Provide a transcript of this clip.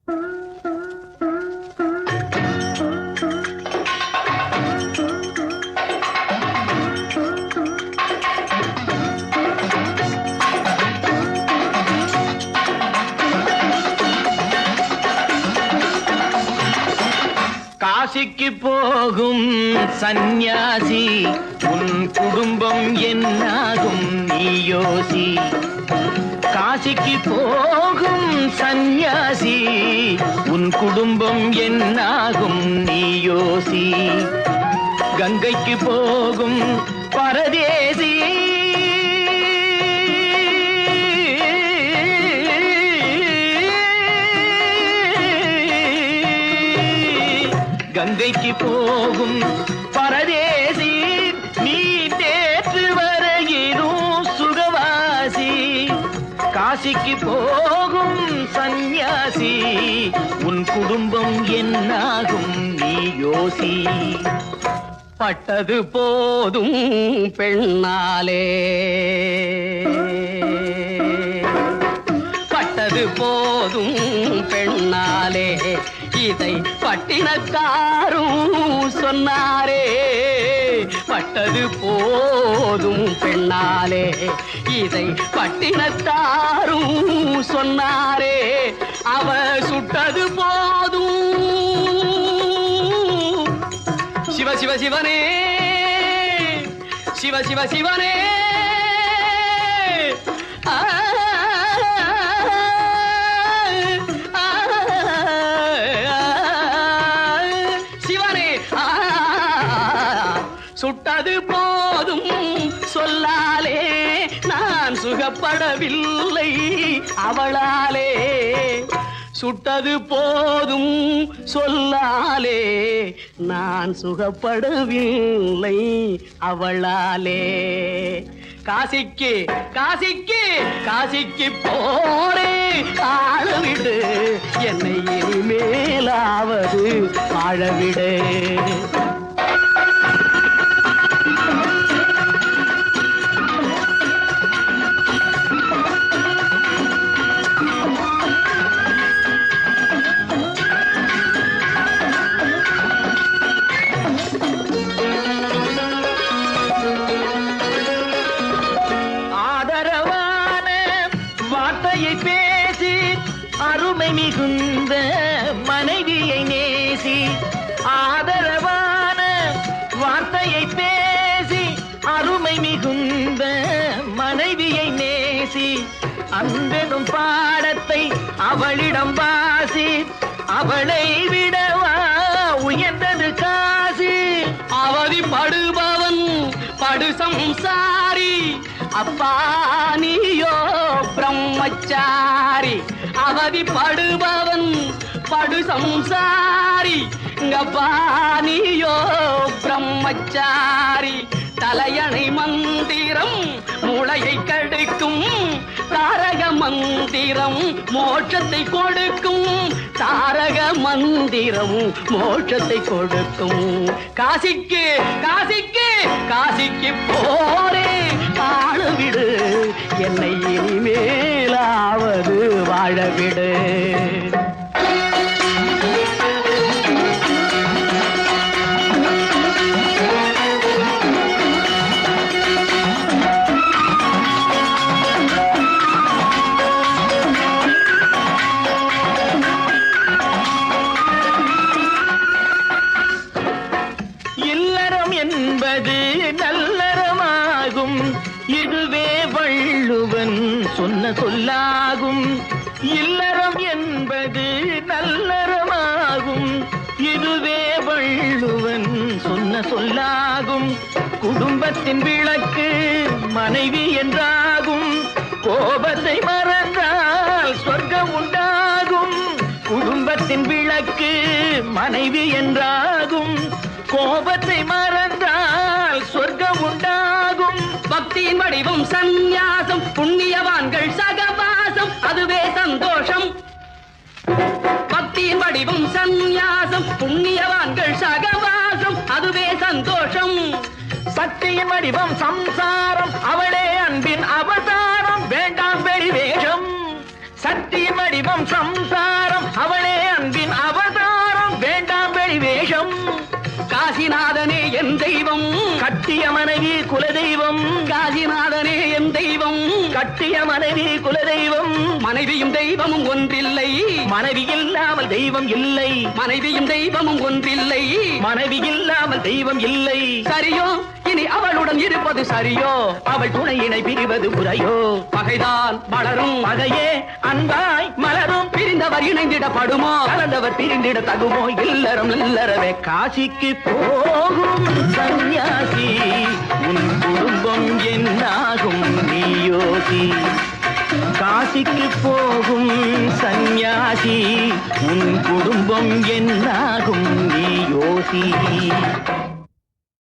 காசிக்கு போகும் சந்நியாசி உன் குடும்பம் என்னாகும் நீ யோசி. காசிக்கு போகும் சந்நியாசி உன் குடும்பம் என்னாகும் நீ யோசி. கங்கைக்கு போகும் பரதேசி கங்கைக்கு போகும் பரதேசி நீ தேற்று வரையிலும் சுகவாசி. காசிக்கு போகும் சந்நியாசி உன் குடும்பம் என்னாகும் நீ யோசி. பட்டது போதும் பெண்ணாலே, பட்டது போதும் பெண்ணாலே, இதை பட்டினக்காரும் சொன்னாரே. பட்டது போதும் பெண்ணாலே, இதை பட்டினத்தாரும் சொன்னாரே. அவ சுட்டது போதும் சிவ சிவ சிவனே, சிவ சிவ சிவனே. சுட்டது போதும் சொல்லாலே நான் சுகப்படவில்லை அவளாலே. சுட்டது போதும் சொல்லாலே நான் சுகப்படவில்லை அவளாலே. காசிக்கு காசிக்கு காசிக்கு போரே ஆழவிடு, என்னை இனிமேலாவது வாழவிடு. பேசி அருமை மிகுந்த மனைவியை நேசி. ஆதரவான வார்த்தையை பேசி அருமை மிகுந்த மனைவியை நேசி. அன்பெனும் பாடத்தை அவளிடம் வாசி, அவளை விடவா உயர்ந்தது காசி. அவதிப்படுபவன் படு சம்சாரி, அப்பா நீயோ பிரம்மச்சாரி. அவதிப்படுபவன் படு சம்சாரி, அப்பா நீயோ பிரம்மச்சாரி. தலையணை மந்திரம் மூளையை கடுக்கும், தாரக மந்திரம் மோட்சத்தை கொடுக்கும். தாரக மந்திரம் மோட்சத்தை கொடுக்கும். காசிக்கு காசிக்கு காசிக்கு போரே வாழவிடு, என்னை இனிமேலாவது வாழவிடு. என்பது நல்லறமாகும், இதுவே வள்ளுவன் சொன்ன சொல்லாகும். இல்லறம் என்பது நல்லறமாகும், இதுவே வள்ளுவன் சொன்ன சொல்லாகும். குடும்பத்தின் விளக்கு மனைவி என்றாகும், கோபத்தை மறந்தால் சொர்க்கம் உண்டாகும். குடும்பத்தின் விளக்கு மனைவி என்றாகும், கோபத்தை மறந்தால் சொர்க்கம் உண்டாகும். பக்தியின் வடிவம் சந்நியாசம், புண்ணியவான்கள் சகவாசம், அதுவே சந்தோஷம். பக்தியின் வடிவம் சந்நியாசம், புண்ணியவான்கள் சகவாசம், அதுவே சந்தோஷம். சக்தியின் வடிவம் சம்சாரம், அவளே அன்பின் அவதாரம், வேண்டாம் வெளிவேஷம். சக்தியின் வடிவம் சம்சாரம், அவளே குலதெய்வம், காசிநாதனே என் தெய்வம். கட்டிய மனைவி குலதெய்வம், மனைவியும் தெய்வமும் ஒன்றில்லை. மனைவி இல்லாமல் தெய்வம் இல்லை. மனைவியும் தெய்வமும் ஒன்றில்லை. மனைவி இல்லாமல் தெய்வம் இல்லை. சரியோ இனி அவளுடன் இருப்பது சரியோ? அவள் துணையினை பிரிவது முறையோ? பகைதான் வளரும். பகையே அன்பாய் மலரும். பிரிந்தவர் இணைந்திடப்படுமோ? கலந்தவர் பிரிந்திட தகுமோ? இல்லறம் இல்லறவே காசிக்கு போகும் சந்நியாசி, உன் குடும்பம் என்னாகும் நீ யோசி. காசிக்கு போகும் சந்நியாசி, உன் குடும்பம் என்னாகும் நீ யோசி.